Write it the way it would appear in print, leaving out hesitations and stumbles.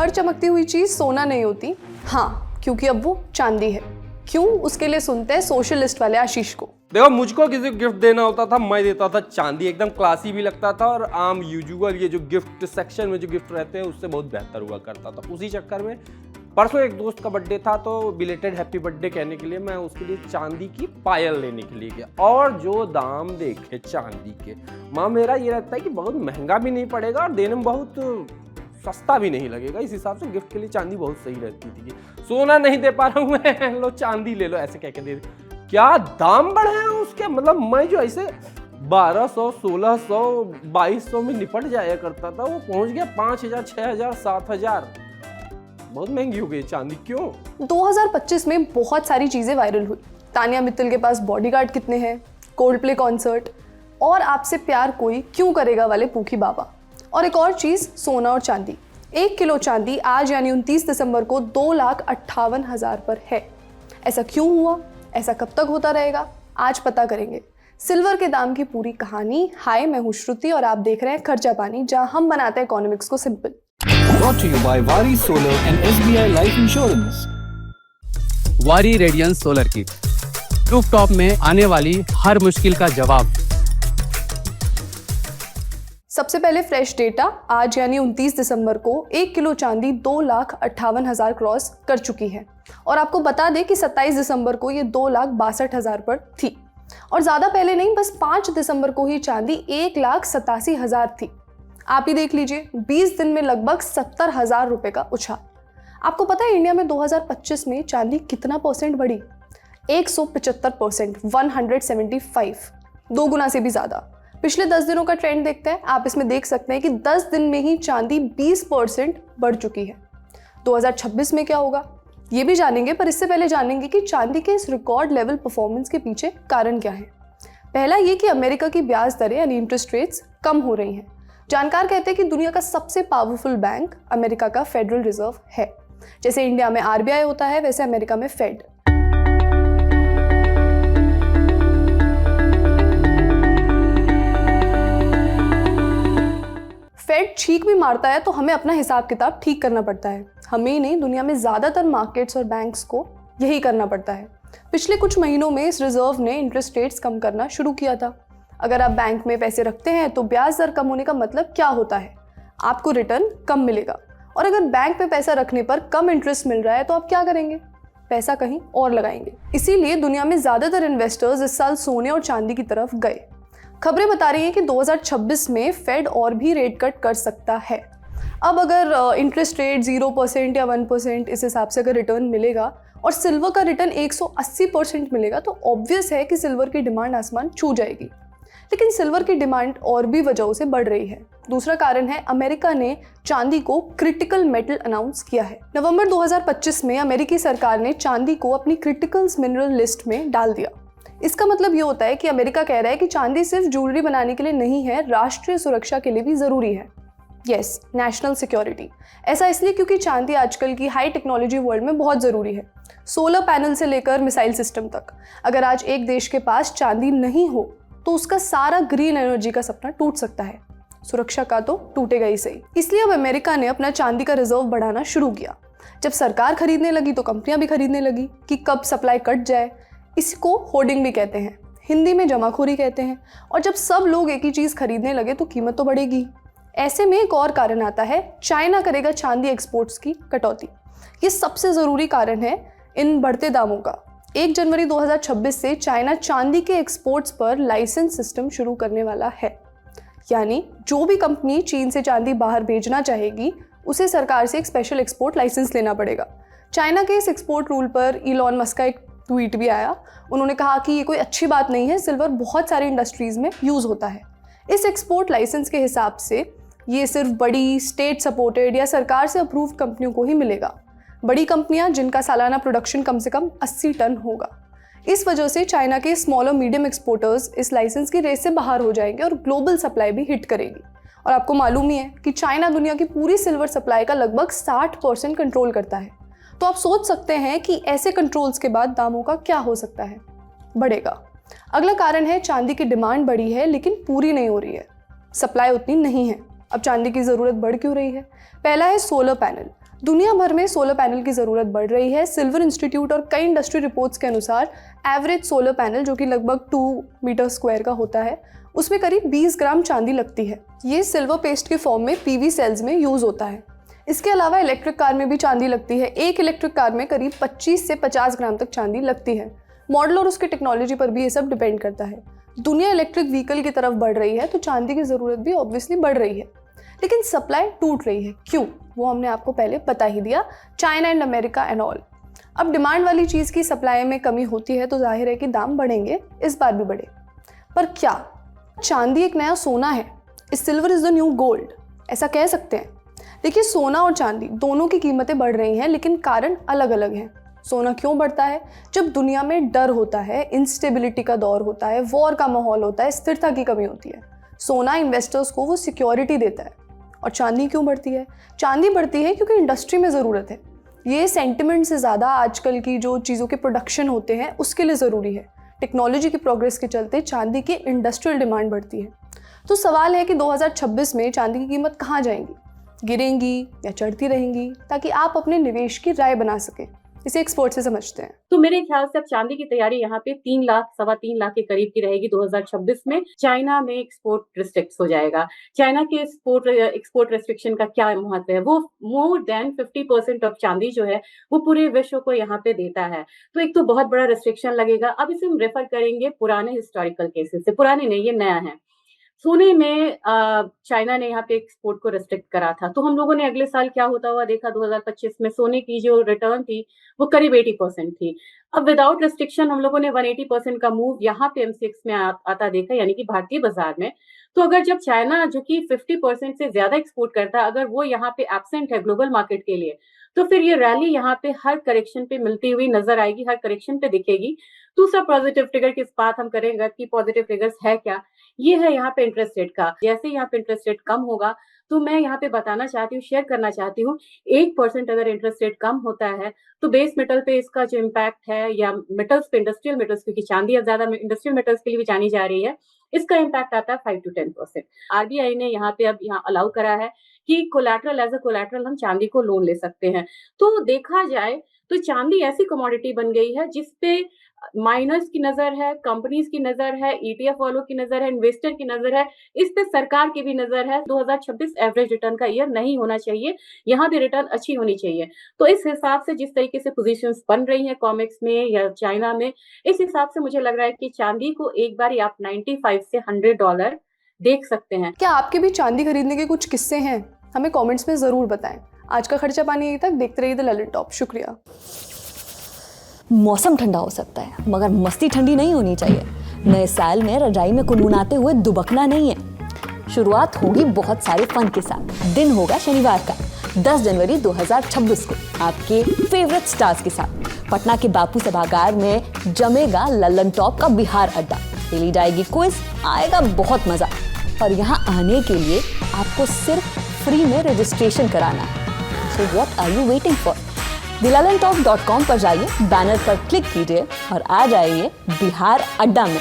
हर चमकती हुई चीज सोना नहीं होती। हाँ, क्योंकि अब वो चांदी है। क्यों? उसके लिए सुनते हैं सोशलिस्ट वाले आशीष को। देखो, मुझको किसी को गिफ्ट देना होता था, मैं देता था चांदी, एकदम क्लासी भी लगता था और आम यूजुअल ये जो गिफ्ट सेक्शन में जो गिफ्ट रहते हैं उससे बहुत बेहतर हुआ करता था। उसी चक्कर में परसों एक दोस्त का बर्थडे था, तो बिलेटेड हैप्पी बर्थडे कहने के लिए मैं उसके लिए चांदी की पायल लेने के लिए गया, और जो दाम देखे चांदी के, माँ मेरा ये लगता है कि बहुत महंगा भी नहीं पड़ेगा और देने में बहुत सस्ता भी नहीं लगेगा। इस हिसाब से गिफ्ट के लिए चांदी बहुत सही रहती थी कि सोना नहीं दे पा रहा हूँ मैं, लो चांदी ले लो, ऐसे कह के दे। क्या दाम बढ़े हैं उसके, मतलब मैं जो ऐसे 1200, 1600, 2200 में निपट जाया करता था, वो पहुंच गया 5000, 6000, 7000। बहुत महंगी हो गई चांदी। क्यों? 2025 में बहुत सारी चीजें वायरल हुई। तानिया मित्तल के पास बॉडीगार्ड कितने हैं, कोल्ड प्ले कॉन्सर्ट, और आपसे प्यार कोई क्यों करेगा वाले पूकी बाबा, और एक और चीज सोना और चांदी। 1 किलो चांदी आज यानी 29 दिसंबर को 2,58,000 पर है। ऐसा क्यों हुआ? ऐसा कब तक होता रहेगा? आज पता करेंगे सिल्वर के दाम की पूरी कहानी। हाय, मैं हूं श्रुति और आप देख रहे हैं खर्चा पानी, जहां हम बनाते हैं इकोनॉमिक्स को simple. Brought to you by Wari Solar and SBI Life Insurance. वारी रेडियंस सोलर किट, रूफटॉप में आने वाली हर मुश्किल का जवाब। सबसे पहले फ्रेश डेटा, आज यानी 29 दिसंबर को 1 किलो चांदी 2,58,000 क्रॉस कर चुकी है। और आपको बता दें कि 27 दिसंबर को ये 2,62,000 पर थी, और ज़्यादा पहले नहीं, बस 5 दिसंबर को ही चांदी 1,87,000 थी। आप ही देख लीजिए, 20 दिन में लगभग 70,000 रुपये का उछाल। आपको पता है इंडिया में 2025 में चांदी कितना परसेंट बढ़ी? 175%, 175, 2 गुना से भी ज़्यादा। पिछले 10 दिनों का ट्रेंड देखते हैं। आप इसमें देख सकते हैं कि 10 दिन में ही चांदी 20% बढ़ चुकी है। 2026 में क्या होगा ये भी जानेंगे, पर इससे पहले जानेंगे कि चांदी के इस रिकॉर्ड लेवल परफॉर्मेंस के पीछे कारण क्या है। पहला ये कि अमेरिका की ब्याज दरें यानी इंटरेस्ट रेट्स कम हो रही हैं। जानकार कहते हैं कि दुनिया का सबसे पावरफुल बैंक अमेरिका का फेडरल रिजर्व है। जैसे इंडिया में आरबीआई होता है, वैसे अमेरिका में फेड। फेड छींक भी मारता है तो हमें अपना हिसाब किताब ठीक करना पड़ता है। हमें ही नहीं, दुनिया में ज़्यादातर मार्केट्स और बैंक्स को यही करना पड़ता है। पिछले कुछ महीनों में इस रिजर्व ने इंटरेस्ट रेट्स कम करना शुरू किया था। अगर आप बैंक में पैसे रखते हैं तो ब्याज दर कम होने का मतलब क्या होता है? आपको रिटर्न कम मिलेगा। और अगर बैंक में पैसा रखने पर कम इंटरेस्ट मिल रहा है तो आप क्या करेंगे? पैसा कहीं और लगाएंगे। इसीलिए दुनिया में ज़्यादातर इन्वेस्टर्स इस साल सोने और चांदी की तरफ गए। खबरें बता रही हैं कि 2026 में फेड और भी रेट कट कर सकता है। अब अगर इंटरेस्ट रेट 0% या 1%, इस हिसाब से अगर रिटर्न मिलेगा और सिल्वर का रिटर्न 180% मिलेगा तो ऑब्वियस है कि सिल्वर की डिमांड आसमान छू जाएगी। लेकिन सिल्वर की डिमांड और भी वजहों से बढ़ रही है। दूसरा कारण है, अमेरिका ने चांदी को क्रिटिकल मेटल अनाउंस किया है। नवंबर 2025 में अमेरिकी सरकार ने चांदी को अपनी क्रिटिकल मिनरल लिस्ट में डाल दिया। इसका मतलब ये होता है कि अमेरिका कह रहा है कि चांदी सिर्फ ज्वेलरी बनाने के लिए नहीं है, राष्ट्रीय सुरक्षा के लिए भी जरूरी है। Yes, national security. ऐसा इसलिए क्योंकि चांदी आजकल की हाई टेक्नोलॉजी वर्ल्ड में बहुत ज़रूरी है। सोलर पैनल से लेकर मिसाइल सिस्टम तक। अगर आज एक देश के पास चांदी नहीं हो तो उसका सारा ग्रीन एनर्जी का सपना टूट सकता है। सुरक्षा का तो टूटेगा ही सही। इसलिए अब अमेरिका ने अपना चांदी का रिजर्व बढ़ाना शुरू किया। जब सरकार खरीदने लगी तो कंपनियां भी खरीदने लगी कि कब सप्लाई कट जाए। इसको होर्डिंग भी कहते हैं, हिंदी में जमाखोरी कहते हैं। और जब सब लोग एक ही चीज़ खरीदने लगे तो कीमत तो बढ़ेगी। ऐसे में एक और कारण आता है, चाइना करेगा चांदी एक्सपोर्ट्स की कटौती। ये सबसे ज़रूरी कारण है इन बढ़ते दामों का। 1 जनवरी 2026 से चाइना चांदी के एक्सपोर्ट्स पर लाइसेंस सिस्टम शुरू करने वाला है। यानी जो भी कंपनी चीन से चांदी बाहर भेजना चाहेगी उसे सरकार से एक स्पेशल एक्सपोर्ट लाइसेंस लेना पड़ेगा। चाइना के इस एक्सपोर्ट रूल पर इलॉन मस्क का एक ट्वीट भी आया। उन्होंने कहा कि ये कोई अच्छी बात नहीं है, सिल्वर बहुत सारी इंडस्ट्रीज़ में यूज़ होता है। इस एक्सपोर्ट लाइसेंस के हिसाब से ये सिर्फ बड़ी स्टेट सपोर्टेड या सरकार से अप्रूव कंपनियों को ही मिलेगा। बड़ी कंपनियां जिनका सालाना प्रोडक्शन कम से कम 80 टन होगा। इस वजह से चाइना के स्मॉल और मीडियम एक्सपोर्टर्स इस लाइसेंस की रेस से बाहर हो जाएंगे और ग्लोबल सप्लाई भी हिट करेगी। और आपको मालूम ही है कि चाइना दुनिया की पूरी सिल्वर सप्लाई का लगभग 60% कंट्रोल करता है। तो आप सोच सकते हैं कि ऐसे कंट्रोल्स के बाद दामों का क्या हो सकता है, बढ़ेगा। अगला कारण है, चांदी की डिमांड बढ़ी है लेकिन पूरी नहीं हो रही है, सप्लाई उतनी नहीं है। अब चांदी की ज़रूरत बढ़ क्यों रही है? पहला है सोलर पैनल। दुनिया भर में सोलर पैनल की ज़रूरत बढ़ रही है। सिल्वर इंस्टीट्यूट और कई इंडस्ट्री रिपोर्ट्स के अनुसार एवरेज सोलर पैनल, जो कि लगभग 2 मीटर स्क्वायर का होता है, उसमें करीब 20 ग्राम चांदी लगती है। ये सिल्वर पेस्ट के फॉर्म में पीवी सेल्स में यूज़ होता है। इसके अलावा इलेक्ट्रिक कार में भी चांदी लगती है। एक इलेक्ट्रिक कार में करीब 25 से 50 ग्राम तक चांदी लगती है। मॉडल और उसकी टेक्नोलॉजी पर भी ये सब डिपेंड करता है। दुनिया इलेक्ट्रिक व्हीकल की तरफ बढ़ रही है तो चांदी की ज़रूरत भी ऑब्वियसली बढ़ रही है, लेकिन सप्लाई टूट रही है। क्यों? वो हमने आपको पहले बता ही दिया, China and America and all. अब डिमांड वाली चीज़ की सप्लाई में कमी होती है तो जाहिर है कि दाम बढ़ेंगे, इस बार भी बढ़े। पर क्या चांदी एक नया सोना है? इस silver is the new gold, ऐसा कह सकते हैं? देखिए, सोना और चांदी दोनों की कीमतें बढ़ रही हैं, लेकिन कारण अलग अलग हैं। सोना क्यों बढ़ता है? जब दुनिया में डर होता है, इंस्टेबिलिटी का दौर होता है, वॉर का माहौल होता है, स्थिरता की कमी होती है। सोना इन्वेस्टर्स को वो सिक्योरिटी देता है। और चांदी क्यों बढ़ती है? चांदी बढ़ती है क्योंकि इंडस्ट्री में ज़रूरत है। ये सेंटिमेंट से ज़्यादा आजकल की जो चीज़ों के प्रोडक्शन होते हैं उसके लिए ज़रूरी है। टेक्नोलॉजी की प्रोग्रेस के चलते चांदी की इंडस्ट्रियल डिमांड बढ़ती है। तो सवाल है कि 2026 में चांदी की कीमत कहाँ जाएंगी? गिरेंगी या चढ़ती रहेंगी? ताकि आप अपने निवेश की राय बना सकें, इसे एक्सपर्ट से समझते हैं। तो मेरे ख्याल से अब चांदी की तैयारी यहाँ पे 3 लाख, 3.25 लाख के करीब की रहेगी 2026 में। चाइना में एक्सपोर्ट रिस्ट्रिक्ट हो जाएगा। चाइना के एक्सपोर्ट रिस्ट्रिक्शन का क्या महत्व है? वो मोर देन 50% ऑफ चांदी जो है वो पूरे विश्व को यहाँ पे देता है। तो एक तो बहुत बड़ा रिस्ट्रिक्शन लगेगा। अब इसे हम रेफर करेंगे पुराने हिस्टोरिकल केसेस से। पुराने नहीं, ये नया है। सोने में चाइना ने यहाँ पे एक्सपोर्ट को रिस्ट्रिक्ट करा था, तो हम लोगों ने अगले साल क्या होता हुआ देखा। 2025 में सोने की जो रिटर्न थी वो करीब 80% थी। अब विदाउट रिस्ट्रिक्शन हम लोगों ने 180% का मूव यहाँ पे MCX में आता देखा, यानी कि भारतीय बाजार में। तो अगर जब चाइना, जो कि 50% से ज्यादा एक्सपोर्ट करता है, अगर वो यहाँ पे एब्सेंट है ग्लोबल मार्केट के लिए, तो फिर ये रैली यहाँ पे हर करेक्शन पे मिलती हुई नजर आएगी, हर करेक्शन पे दिखेगी। दूसरा पॉजिटिव ट्रिगर की बात हम करेंगे कि पॉजिटिव ट्रिगर्स है क्या, ये है यहाँ पे इंटरेस्ट रेट का। जैसे यहाँ पे इंटरेस्ट रेट कम होगा तो मैं यहाँ पे बताना चाहती हूँ, शेयर करना चाहती हूँ, 1% अगर इंटरेस्ट रेट कम होता है तो बेस मेटल पे इसका जो इम्पैक्ट है, या मेटल्स पे, इंडस्ट्रियल मेटल्स, क्योंकि चांदी अब ज्यादा इंडस्ट्रियल मेटल्स के लिए भी जानी जा रही है, इसका इम्पैक्ट आता है 5 to 10%। RBI ने यहाँ पे अब यहाँ अलाउ करा है कि कोलैटरल, एज अ कोलैटरल हम चांदी को लोन ले सकते हैं। तो देखा जाए तो चांदी ऐसी कमोडिटी बन गई है जिसपे माइनर्स की नजर है, कंपनीज की नजर है, ETF वालों की नजर है, इन्वेस्टर की नजर है, इस पे सरकार की भी नजर है। 2026 एवरेज रिटर्न का ईयर नहीं होना चाहिए, यहाँ भी रिटर्न अच्छी होनी चाहिए। तो इस हिसाब से जिस तरीके से पोजीशंस बन रही हैं कॉमेक्स में या चाइना में, इस हिसाब से मुझे लग रहा है कि चांदी को एक बार आप 95 से $100 देख सकते हैं। क्या आपके भी चांदी खरीदने के कुछ किस्से हैं? हमें कमेंट्स में ज़रूर बताएं। आज का खर्चा पानी यहीं तक। देखते रहिए द ललित टॉप। शुक्रिया। मौसम ठंडा हो सकता है मगर मस्ती ठंडी नहीं होनी चाहिए। नए साल में रजाई में कुनकुनाते हुए दुबकना नहीं है। शुरुआत होगी बहुत सारे फन के साथ। दिन होगा शनिवार का 10 जनवरी 2026 को आपके फेवरेट स्टार्स के साथ पटना के बापू सभागार में जमेगा ललन टॉप का बिहार अड्डा। खेली जाएगी क्विज, आएगा बहुत मजा। और यहाँ आने के लिए आपको सिर्फ फ्री में रजिस्ट्रेशन कराना है। So what are you waiting for? thelalantop.com पर जाइए, बैनर पर क्लिक कीजिए और आ जाइए बिहार अड्डा में।